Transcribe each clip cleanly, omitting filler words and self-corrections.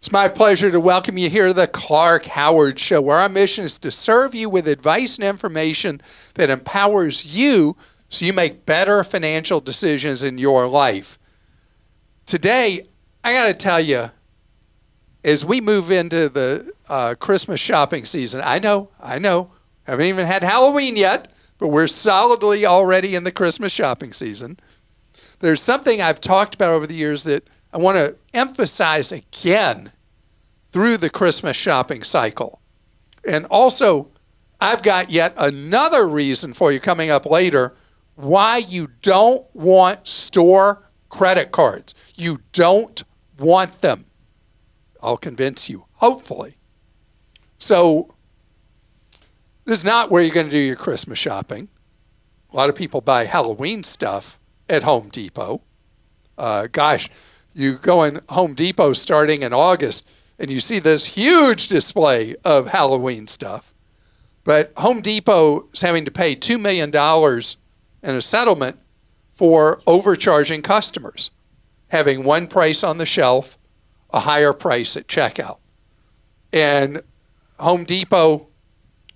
It's my pleasure to welcome you here to the Clark Howard Show, where our mission is to serve you with advice and information that empowers you so you make better financial decisions in your life. Today, I got to tell you, as we move into the Christmas shopping season, I know, haven't even had Halloween yet, but we're solidly already in the Christmas shopping season. There's something I've talked about over the years that I want to emphasize again through the Christmas shopping cycle. And also, I've got yet another reason for you coming up later why you don't want store credit cards. You don't want them. I'll convince you, hopefully. So, this is not where you're going to do your Christmas shopping. A lot of people buy Halloween stuff at Home Depot. You go in Home Depot starting in August, and you see this huge display of Halloween stuff. But Home Depot is having to pay $2 million in a settlement for overcharging customers, having one price on the shelf, a higher price at checkout. And Home Depot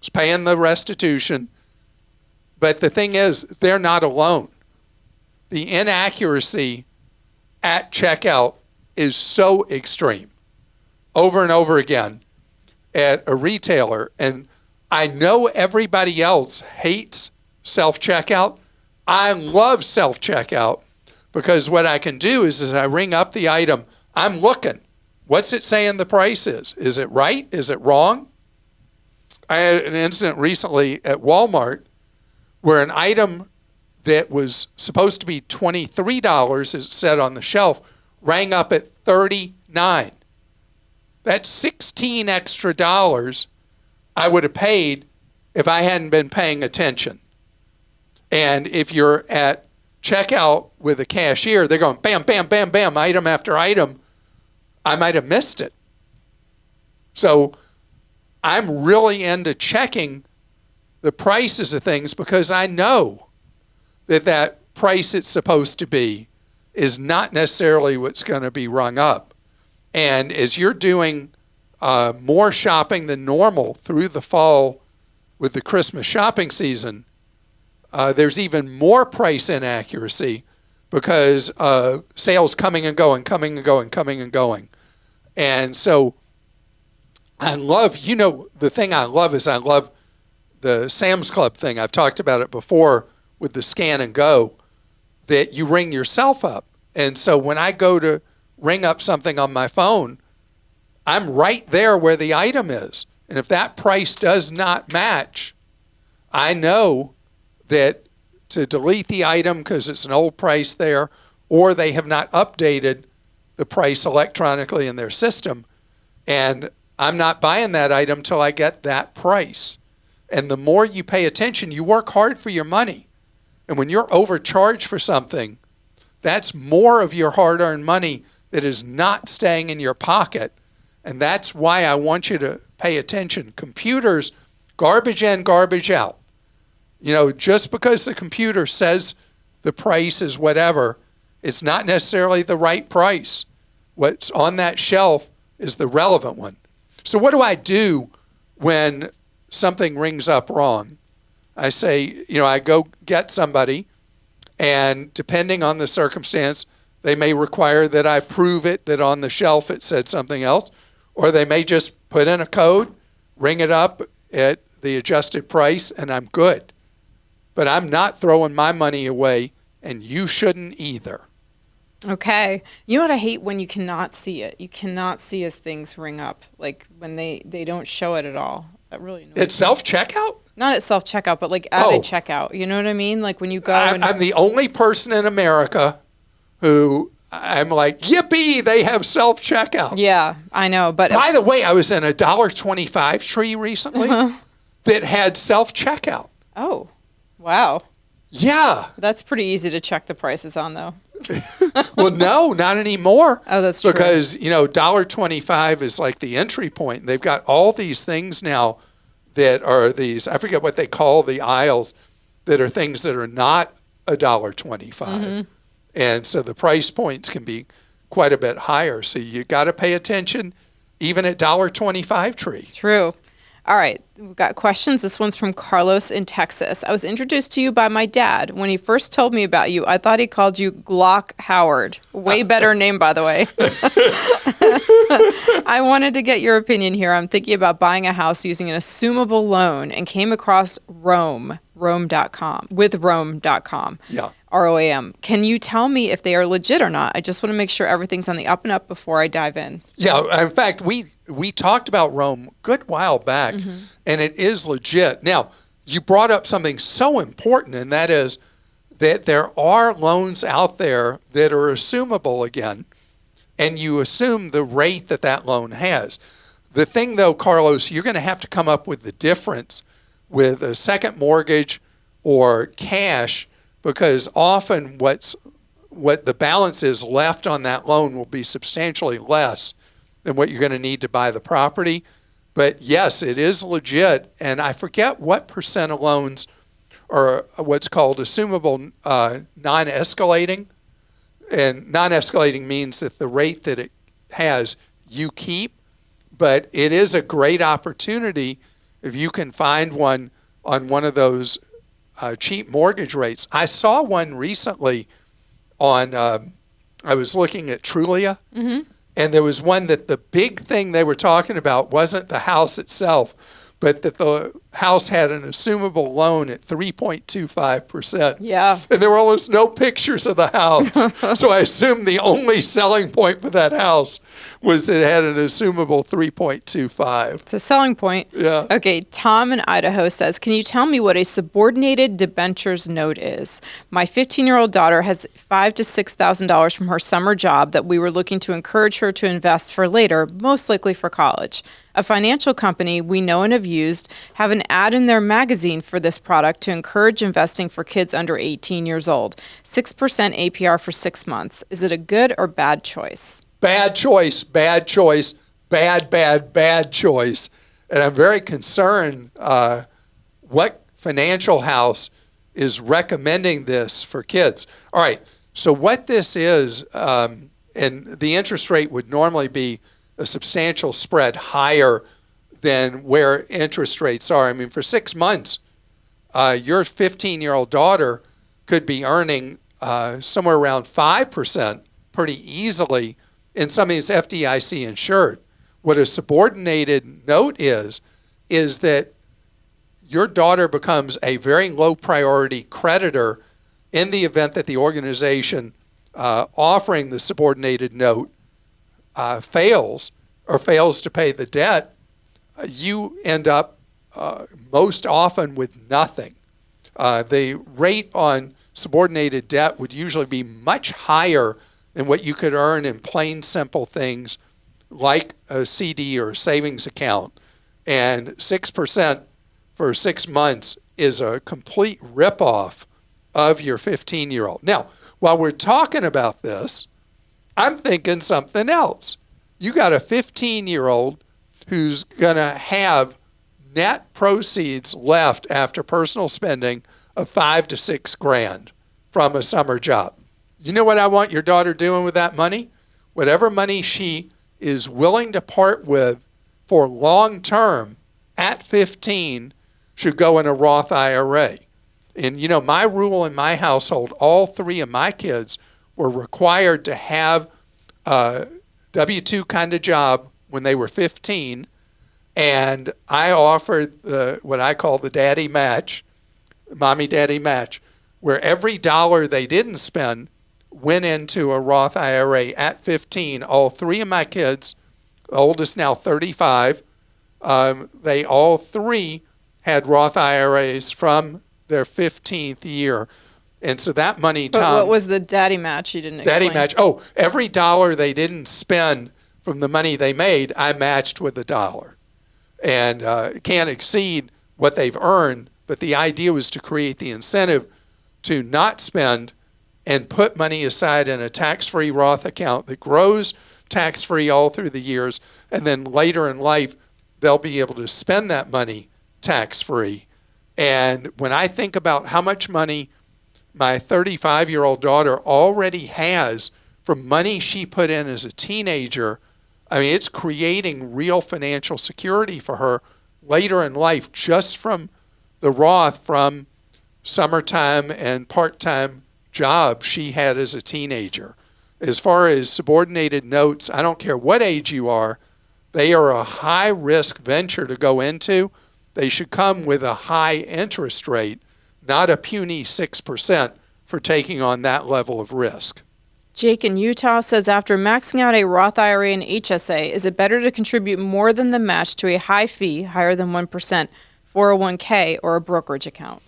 is paying the restitution. But the thing is, they're not alone. The inaccuracy at checkout is so extreme over and over again at a retailer. And I know everybody else hates self-checkout. I love self-checkout because what I can do is I ring up the item, I'm looking. What's it saying the price is? Is it right? Is it wrong? I had an incident recently at Walmart where an item that was supposed to be $23, as it said on the shelf, rang up at $39. That's 16 extra dollars I would have paid if I hadn't been paying attention. And if you're at checkout with a cashier, they're going bam, bam, bam, bam, item after item. I might have missed it. So I'm really into checking the prices of things because I know that price it's supposed to be is not necessarily what's going to be rung up. And as you're doing more shopping than normal through the fall with the Christmas shopping season, there's even more price inaccuracy because sales coming and going. And so I love, the thing I love is I love the Sam's Club thing. I've talked about it before with the scan and go, that you ring yourself up. And so when I go to ring up something on my phone, I'm right there where the item is. And if that price does not match, I know that to delete the item because it's an old price there, or they have not updated the price electronically in their system, and I'm not buying that item till I get that price. And the more you pay attention, you work hard for your money. And when you're overcharged for something, that's more of your hard-earned money that is not staying in your pocket. And that's why I want you to pay attention. Computers, garbage in, garbage out. Just because the computer says the price is whatever, it's not necessarily the right price. What's on that shelf is the relevant one. So what do I do when something rings up wrong? I say, I go get somebody, and depending on the circumstance, they may require that I prove it, that on the shelf it said something else, or they may just put in a code, ring it up at the adjusted price, and I'm good. But I'm not throwing my money away, and you shouldn't either. Okay. You know what I hate? When you cannot see it. You cannot see as things ring up, like when they don't show it at all. That really annoys me. It's self-checkout? Not at self-checkout, but like at a checkout. You know what I mean? Like when you go I'm the only person in America who I'm like, yippee, they have self-checkout. Yeah, I know. But by the way, I was in a $1.25 tree recently that had self-checkout. Oh, wow. Yeah. That's pretty easy to check the prices on, though. Well, no, not anymore. Oh, that's true. Because, $1.25 is like the entry point. They've got all these things now that are these, I forget what they call the aisles, that are things that are not $1.25. Mm-hmm. And so the price points can be quite a bit higher. So you got to pay attention. even at $1.25 tree. True. All right, we've got questions. This one's from Carlos in Texas. I was introduced to you by my dad. When he first told me about you, I thought he called you Glock Howard. Way better name, by the way. I wanted to get your opinion here. I'm thinking about buying a house using an assumable loan and came across Rome.com. Yeah. ROAM. Can you tell me if they are legit or not? I just want to make sure everything's on the up and up before I dive in. Yeah, in fact, we talked about Rome a good while back, and it is legit. Now, you brought up something so important, and that is that there are loans out there that are assumable again, and you assume the rate that that loan has. The thing, though, Carlos, you're going to have to come up with the difference with a second mortgage or cash, because often what the balance is left on that loan will be substantially less than what you're going to need to buy the property. But yes, it is legit, and I forget what percent of loans are what's called assumable non-escalating. And non-escalating means that the rate that it has, you keep, but it is a great opportunity if you can find one on one of those cheap mortgage rates. I saw one recently on, I was looking at Trulia, and there was one that the big thing they were talking about wasn't the house itself, but that the house had an assumable loan at 3.25%. Yeah. And there were almost no pictures of the house. So I assumed the only selling point for that house was that it had an assumable 3.25. It's a selling point. Yeah. Okay, Tom in Idaho says, can you tell me what a subordinated debentures note is? My 15-year-old daughter has $5,000 to $6,000 from her summer job that we were looking to encourage her to invest for later, most likely for college. A financial company we know and have used have an ad in their magazine for this product to encourage investing for kids under 18 years old. 6% APR for 6 months. Is it a good or bad choice? Bad choice, bad choice, bad choice. And I'm very concerned what financial house is recommending this for kids. All right, so what this is, and the interest rate would normally be a substantial spread higher than where interest rates are. I mean, for 6 months, your 15-year-old daughter could be earning somewhere around 5% pretty easily in some of these FDIC insured. What a subordinated note is that your daughter becomes a very low priority creditor in the event that the organization offering the subordinated note fails to pay the debt. You end up most often with nothing. The rate on subordinated debt would usually be much higher than what you could earn in plain simple things like a CD or a savings account. And 6% for 6 months is a complete ripoff of your 15-year-old. Now, while we're talking about this, I'm thinking something else. You got a 15-year-old who's going to have net proceeds left after personal spending of $5,000 to $6,000 from a summer job. You know what I want your daughter doing with that money? Whatever money she is willing to part with for long term at 15 should go in a Roth IRA. And you know, my rule in my household, all 3 of my kids were required to have a W-2 kind of job when they were 15, and I offered what I call the daddy match, mommy-daddy match, where every dollar they didn't spend went into a Roth IRA at 15. All 3 of my kids, the oldest now 35, they all 3 had Roth IRAs from their 15th year. And so that money, Tom... But what was the daddy match? You didn't explain. Daddy match. Oh, every dollar they didn't spend from the money they made, I matched with $1. And it can't exceed what they've earned, but the idea was to create the incentive to not spend and put money aside in a tax-free Roth account that grows tax-free all through the years, and then later in life, they'll be able to spend that money tax-free. And when I think about how much money my 35-year-old daughter already has from money she put in as a teenager I mean, it's creating real financial security for her later in life just from the Roth from summertime and part-time job she had as a teenager. As far as subordinated notes, I don't care what age you are, they are a high-risk venture to go into. They should come with a high interest rate, not a puny 6% for taking on that level of risk. Jake in Utah says, after maxing out a Roth IRA and HSA, is it better to contribute more than the match to a high fee, higher than 1%, 401k, or a brokerage account?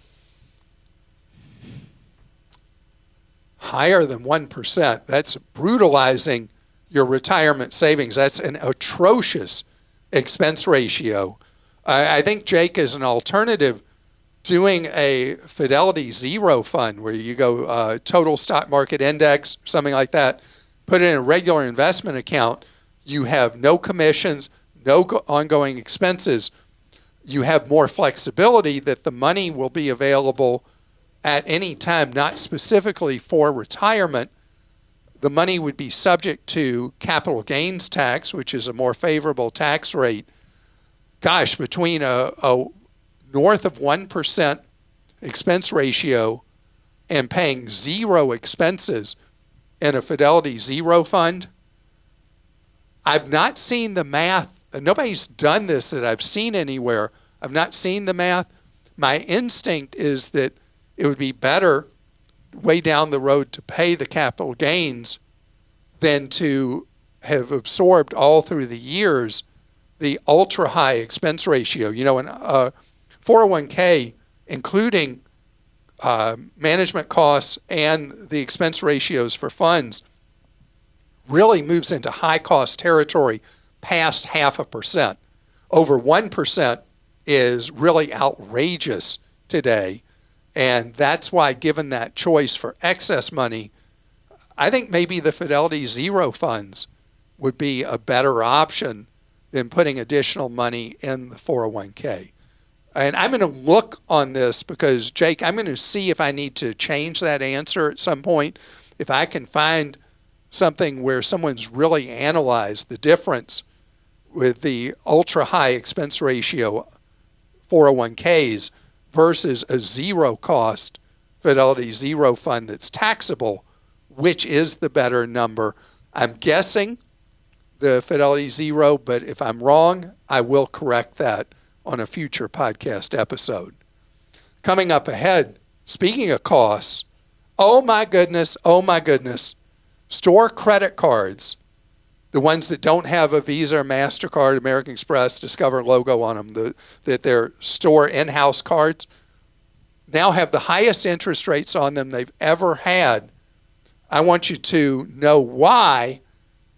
Higher than 1%. That's brutalizing your retirement savings. That's an atrocious expense ratio. I think, Jake, as an alternative, doing a Fidelity Zero fund where you go total stock market index, something like that, put it in a regular investment account, you have no commissions, no ongoing expenses. You have more flexibility that the money will be available at any time, not specifically for retirement. The money would be subject to capital gains tax, which is a more favorable tax rate. Gosh, between a north of 1% expense ratio and paying zero expenses in a Fidelity Zero fund, I've not seen the math. Nobody's done this that I've seen anywhere. I've not seen the math. My instinct is that it would be better way down the road to pay the capital gains than to have absorbed all through the years the ultra high expense ratio. You know, in 401k, including management costs and the expense ratios for funds, really moves into high cost territory past 0.5%. Over 1% is really outrageous today. And that's why, given that choice for excess money, I think maybe the Fidelity Zero funds would be a better option than putting additional money in the 401k. And I'm going to look on this because, Jake, I'm going to see if I need to change that answer at some point. If I can find something where someone's really analyzed the difference with the ultra high expense ratio 401ks versus a zero cost Fidelity Zero fund that's taxable, which is the better number. I'm guessing the Fidelity Zero, but if I'm wrong, I will correct that on a future podcast episode. Coming up ahead, speaking of costs, oh my goodness, store credit cards, the ones that don't have a Visa or MasterCard, American Express, Discover logo on them, that they're store in-house cards, now have the highest interest rates on them they've ever had. I want you to know why.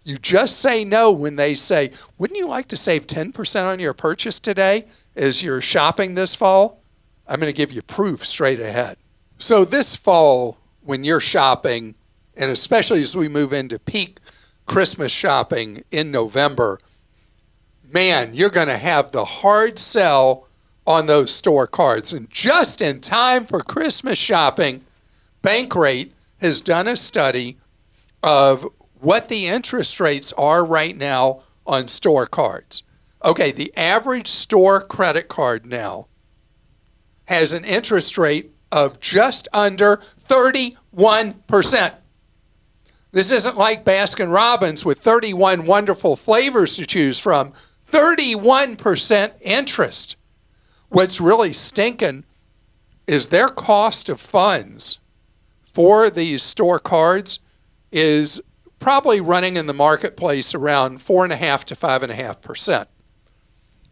You just say no when they say, wouldn't you like to save 10% on your purchase today as you're shopping this fall? I'm going to give you proof straight ahead. So this fall, when you're shopping, and especially as we move into peak Christmas shopping in November, man, you're going to have the hard sell on those store cards. And just in time for Christmas shopping, Bankrate has done a study of what the interest rates are right now on store cards. Okay, the average store credit card now has an interest rate of just under 31%. This isn't like Baskin Robbins with 31 wonderful flavors to choose from. 31% interest. What's really stinking is their cost of funds for these store cards is probably running in the marketplace around 4.5 to 5.5%.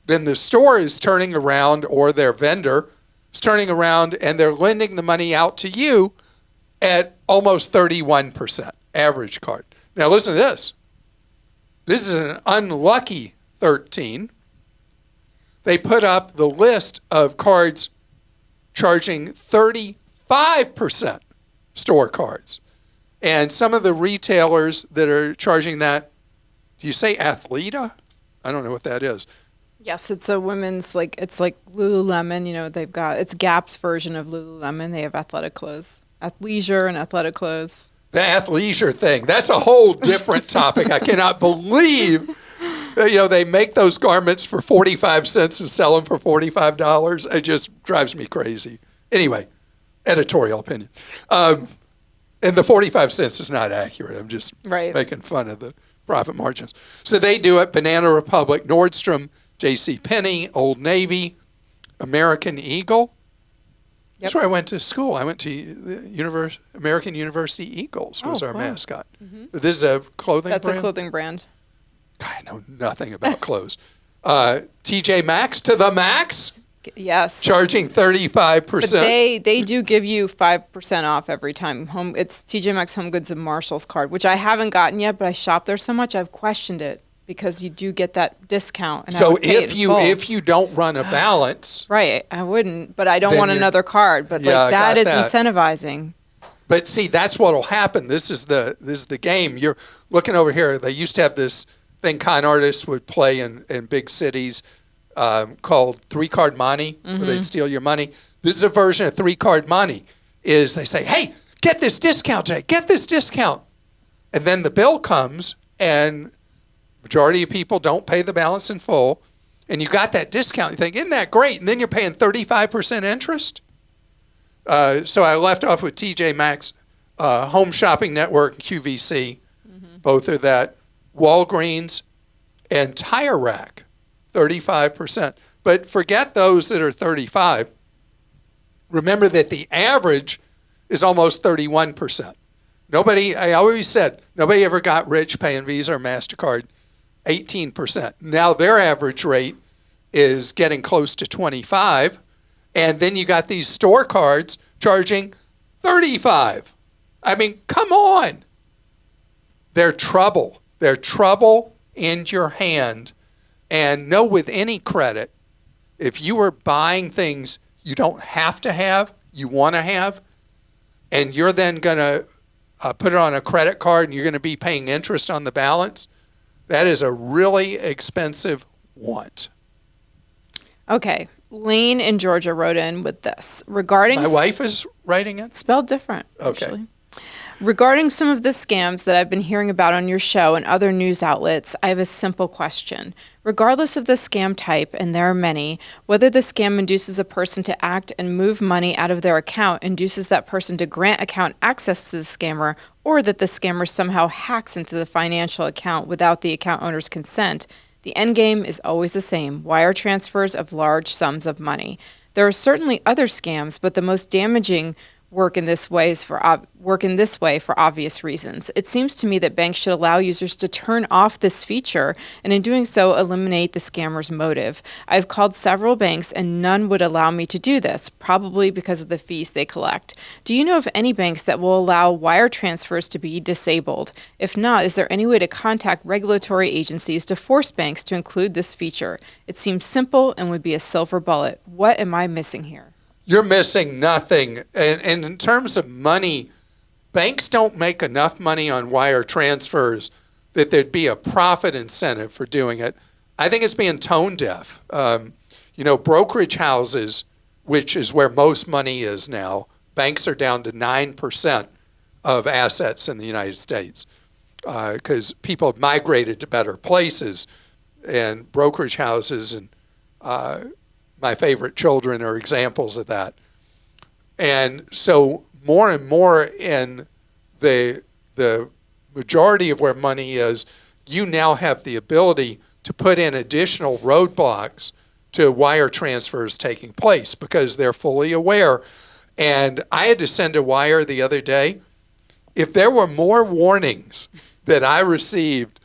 Then the store is turning around, or their vendor is turning around, and they're lending the money out to you at almost 31% average card. Now listen to this. This is an unlucky 13. They put up the list of cards charging 35% store cards. And some of the retailers that are charging that, do you say Athleta? I don't know what that is. Yes, it's a women's, it's like Lululemon. You know, it's Gap's version of Lululemon. They have athletic clothes, athleisure and athletic clothes. The athleisure thing, that's a whole different topic. I cannot believe They make those garments for 45 cents and sell them for $45. It just drives me crazy. Anyway, editorial opinion. And the 45 cents is not accurate. I'm just making fun of the profit margins. So they do it. Banana Republic, Nordstrom, J.C. Penney, Old Navy, American Eagle. That's where I went to school. I went to the American University Eagles was our mascot. Mm-hmm. This is a clothing brand? That's a clothing brand. I know nothing about clothes. TJ Maxx to the max? Yes. Charging 35%. But they do give you 5% off every time. It's TJ Maxx Home Goods and Marshalls card, which I haven't gotten yet, but I shop there so much I've questioned it. Because you do get that discount. And so if you don't run a balance. Right, I wouldn't, but I don't want another card. But that is incentivizing. But see, that's what'll happen. This is the game. You're looking over here. They used to have this thing con artists would play in big cities called 3-card money, where they'd steal your money. This is a version of 3-card money. Is they say, hey, get this discount today. Get this discount. And then the bill comes and majority of people don't pay the balance in full, and you got that discount. You think, isn't that great? And then you're paying 35% interest. So I left off with TJ Maxx, Home Shopping Network, QVC, both are that. Walgreens and Tire Rack, 35%. But forget those that are 35. Remember that the average is almost 31%. I always said, nobody ever got rich paying Visa or MasterCard. 18%. Now their average rate is getting close to 25, and then you got these store cards charging 35. I mean, come on. They're trouble. They're trouble in your hand. And know with any credit, if you are buying things you don't have to have, you want to have, and you're then going to put it on a credit card and you're going to be paying interest on the balance, that is a really expensive want. Okay. Lane in Georgia wrote in with this. Regarding my wife is writing it? Spelled different, okay. Actually. Regarding some of the scams that I've been hearing about on your show and other news outlets, I have a simple question. Regardless of the scam type, and there are many, whether the scam induces a person to act and move money out of their account induces that person to grant account access to the scammer, or that the scammer somehow hacks into the financial account without the account owner's consent, the end game is always the same: wire transfers of large sums of money. There are certainly other scams, but the most damaging work in this way for obvious reasons. It seems to me that banks should allow users to turn off this feature, and in doing so, eliminate the scammer's motive. I've called several banks, and none would allow me to do this, probably because of the fees they collect. Do you know of any banks that will allow wire transfers to be disabled? If not, is there any way to contact regulatory agencies to force banks to include this feature? It seems simple and would be a silver bullet. What am I missing here? You're missing nothing. And in terms of money, banks don't make enough money on wire transfers that there'd be a profit incentive for doing it. I think it's being tone deaf. Brokerage houses, which is where most money is now, banks are down to 9% of assets in the United States because people have migrated to better places, and brokerage houses and my favorite children are examples of that. And so more and more in the majority of where money is, you now have the ability to put in additional roadblocks to wire transfers taking place because they're fully aware. And I had to send a wire the other day. If there were more warnings that I received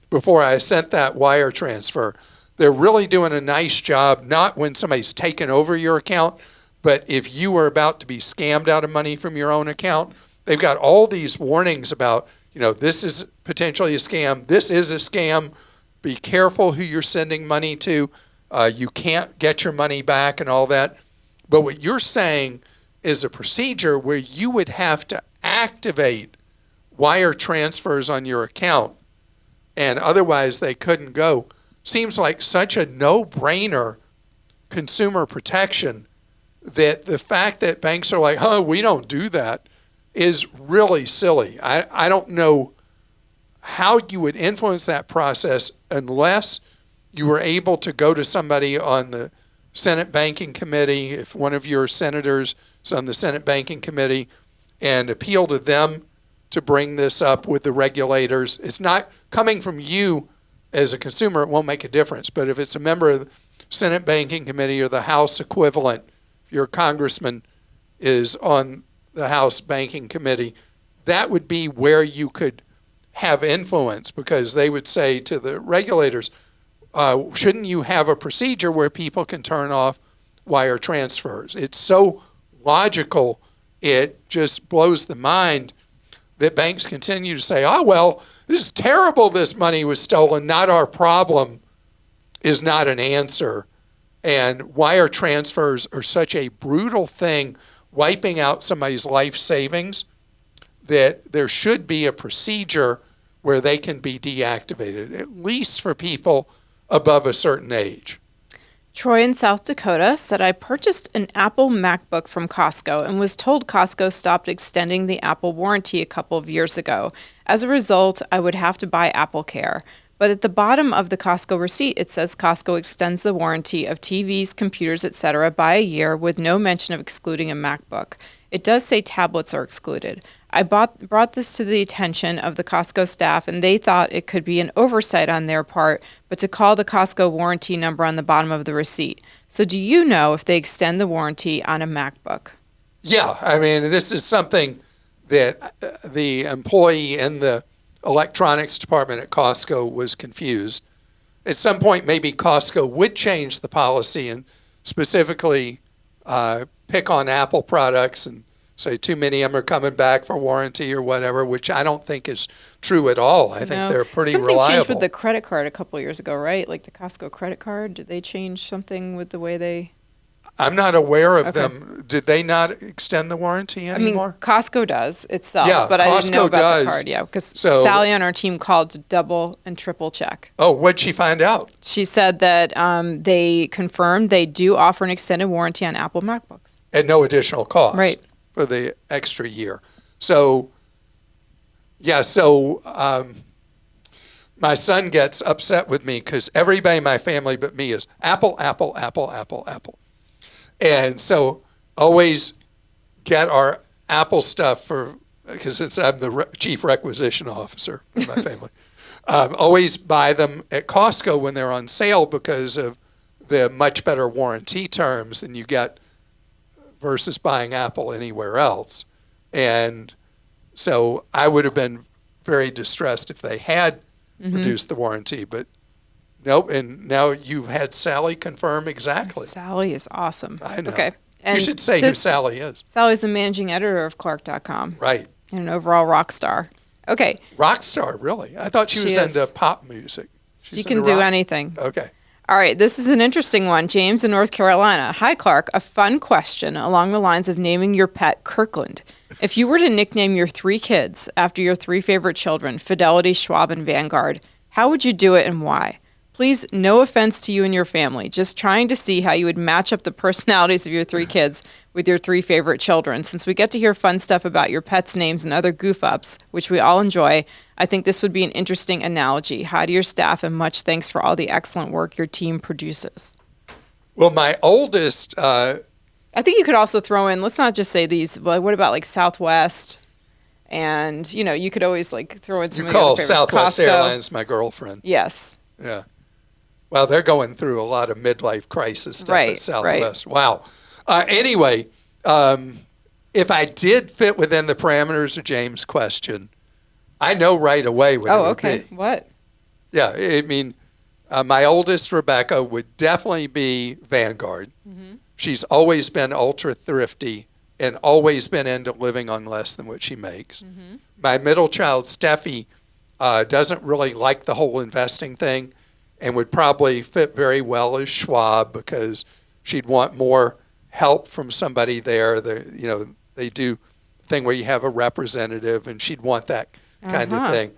before I sent that wire transfer, they're really doing a nice job, not when somebody's taken over your account, but if you were about to be scammed out of money from your own account. They've got all these warnings about, this is potentially a scam, this is a scam, be careful who you're sending money to, you can't get your money back and all that. But what you're saying is a procedure where you would have to activate wire transfers on your account, and otherwise they couldn't go. Seems like such a no-brainer consumer protection that the fact that banks are like, we don't do that is really silly. I don't know how you would influence that process unless you were able to go to somebody on the Senate Banking Committee, if one of your senators is on the Senate Banking Committee, and appeal to them to bring this up with the regulators. It's not coming from you as a consumer, it won't make a difference. But if it's a member of the Senate Banking Committee or the House equivalent, if your congressman is on the House Banking Committee, that would be where you could have influence, because they would say to the regulators, shouldn't you have a procedure where people can turn off wire transfers? It's so logical, it just blows the mind that banks continue to say, oh, well, this is terrible, this money was stolen, not our problem, is not an answer. And wire transfers are such a brutal thing, wiping out somebody's life savings, that there should be a procedure where they can be deactivated, at least for people above a certain age. Troy in South Dakota said, I purchased an Apple MacBook from Costco and was told Costco stopped extending the Apple warranty a couple of years ago. As a result, I would have to buy Apple Care. But at the bottom of the Costco receipt, it says Costco extends the warranty of TVs, computers, etc. by a year with no mention of excluding a MacBook. It does say tablets are excluded. I brought this to the attention of the Costco staff, and they thought it could be an oversight on their part, but to call the Costco warranty number on the bottom of the receipt. So do you know if they extend the warranty on a MacBook? Yeah, I mean, this is something that the employee in the electronics department at Costco was confused. At some point, maybe Costco would change the policy and specifically pick on Apple products and say too many of them are coming back for warranty or whatever, which I don't think is true at all. I think they're pretty reliable. Something changed with the credit card a couple of years ago, right? Like the Costco credit card, did they change something with the way they... I'm not aware of them. Did they not extend the warranty anymore? I mean, Costco does itself, Yeah, but I didn't know Costco about does. the card. Yeah, because Sally on our team called to double and triple check. Oh, what'd she find out? She said that they confirmed they do offer an extended warranty on Apple MacBooks. At no additional cost. Right. For the extra year. So, yeah, so my son gets upset with me because everybody in my family but me is Apple, Apple, Apple, Apple, Apple. And so always get our Apple stuff because since I'm the chief requisition officer for my family, always buy them at Costco when they're on sale because of the much better warranty terms than you get versus buying Apple anywhere else. And so I would have been very distressed if they had reduced the warranty, but nope. And now you've had Sally confirm exactly. Sally is awesome. I know. Okay. And you should say who Sally is. Sally's the managing editor of Clark.com. Right. And an overall rock star. Okay. Rock star, really? I thought she was into pop music. She can do anything. Okay. All right, this is an interesting one. James in North Carolina. Hi, Clark. A fun question along the lines of naming your pet Kirkland. If you were to nickname your 3 kids after your 3 favorite children, Fidelity, Schwab, and Vanguard, how would you do it and why? Please, no offense to you and your family, just trying to see how you would match up the personalities of your 3 kids with your 3 favorite children. Since we get to hear fun stuff about your pets' names and other goof-ups, which we all enjoy, I think this would be an interesting analogy. Hi to your staff, and much thanks for all the excellent work your team produces. Well, my oldest... I think you could also throw in, let's not just say these, but what about like Southwest? And, you know, you could always like throw in some of the other favorites. You call Southwest Costco. Airlines my girlfriend. Yes. Yeah. Well, they're going through a lot of midlife crisis stuff at Southwest. Right. Wow. Anyway, if I did fit within the parameters of James' question, I know right away what it would be. What? Yeah, I mean, my oldest, Rebecca, would definitely be Vanguard. Mm-hmm. She's always been ultra thrifty and always been into living on less than what she makes. Mm-hmm. My middle child, Steffi, doesn't really like the whole investing thing and would probably fit very well as Schwab because she'd want more help from somebody there. They do a thing where you have a representative, and she'd want that kind of thing.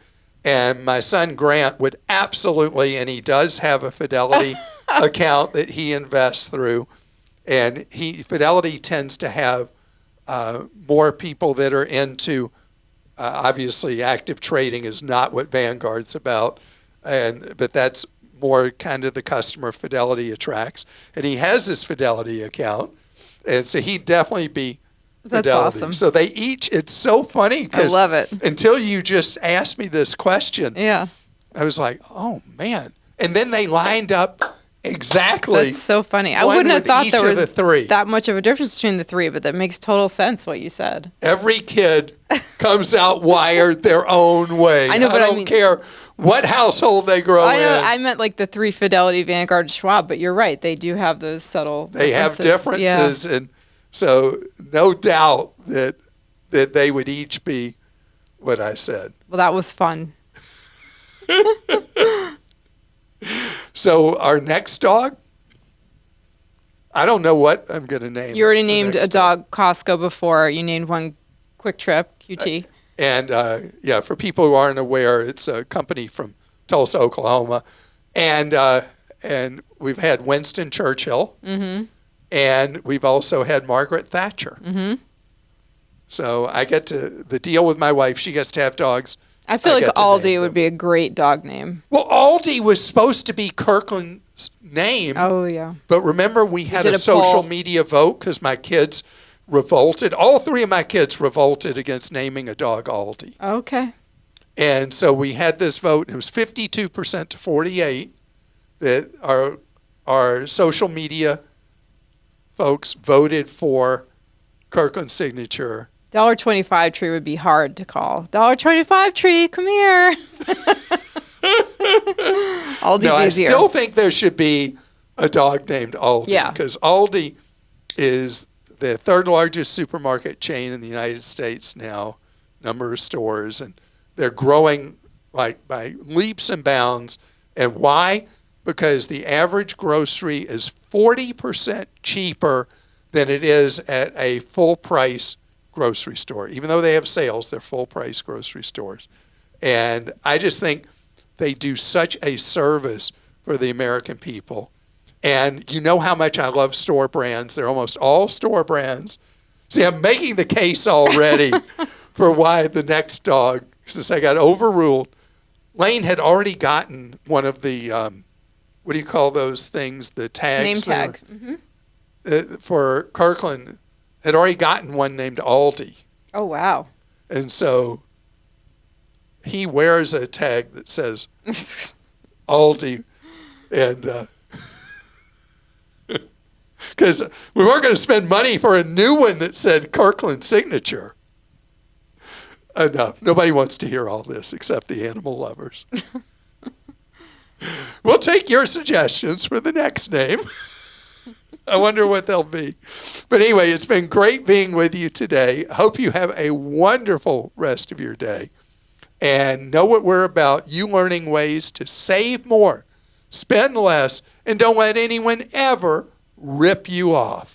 And my son Grant would absolutely, and he does have a Fidelity account that he invests through, and Fidelity tends to have more people that are into obviously, active trading is not what Vanguard's about, but that's more kind of the customer Fidelity attracts. And he has this Fidelity account, and so he'd definitely be That's Fidelity. awesome. So they each, it's so funny I because love it. until you just asked me this question, Yeah. I was like, oh, man. And then they lined up exactly. That's so funny. I one wouldn't have with thought each there of was the three. that much of a difference between the three, but that makes total sense what you said. Every kid comes out wired their own way. I know, but I don't mean- care what household they grow I know. in. I meant like the three Fidelity, Vanguard, Schwab, but you're right. They do have those subtle They have differences. differences, and so no doubt that they would each be what I said. Well, that was fun. So our next dog, I don't know what I'm going to name. You already the named next a dog Costco before. You named one Quick Trip, QT. And yeah, for people who aren't aware, it's a company from Tulsa, Oklahoma, and we've had Winston Churchill, and we've also had Margaret Thatcher. So I get to the deal with my wife. She gets to have dogs. I feel like get to Aldi name would them. be a great dog name. Well, Aldi was supposed to be Kirkland's name, Oh, yeah. but remember we had did a a social poll. media vote because my kids revolted. All three of my kids revolted against naming a dog Aldi. Okay. And so we had this vote, and it was 52% to 48 that our social media folks voted for Kirkland's signature. $1.25 tree would be hard to call. $1.25 tree, come here. Aldi's No, I easier. still think there should be a dog named Aldi. Yeah. Because Aldi is the third largest supermarket chain in the United States now, number of stores, and they're growing like by leaps and bounds. And why? Because the average grocery is 40% cheaper than it is at a full price grocery store. Even though they have sales, they're full price grocery stores. And I just think they do such a service for the American people. And you know how much I love store brands. They're almost all store brands. See, I'm making the case already for why the next dog, since I got overruled. Lane had already gotten one of the, what do you call those things, the tags? Name tag. For Kirkland, had already gotten one named Aldi. Oh, wow. And so he wears a tag that says Aldi, and because we weren't going to spend money for a new one that said Kirkland signature. Enough. Nobody wants to hear all this except the animal lovers. We'll take your suggestions for the next name. I wonder what they'll be. But anyway, it's been great being with you today. I hope you have a wonderful rest of your day. And know what we're about, you learning ways to save more, spend less, and don't let anyone ever rip you off.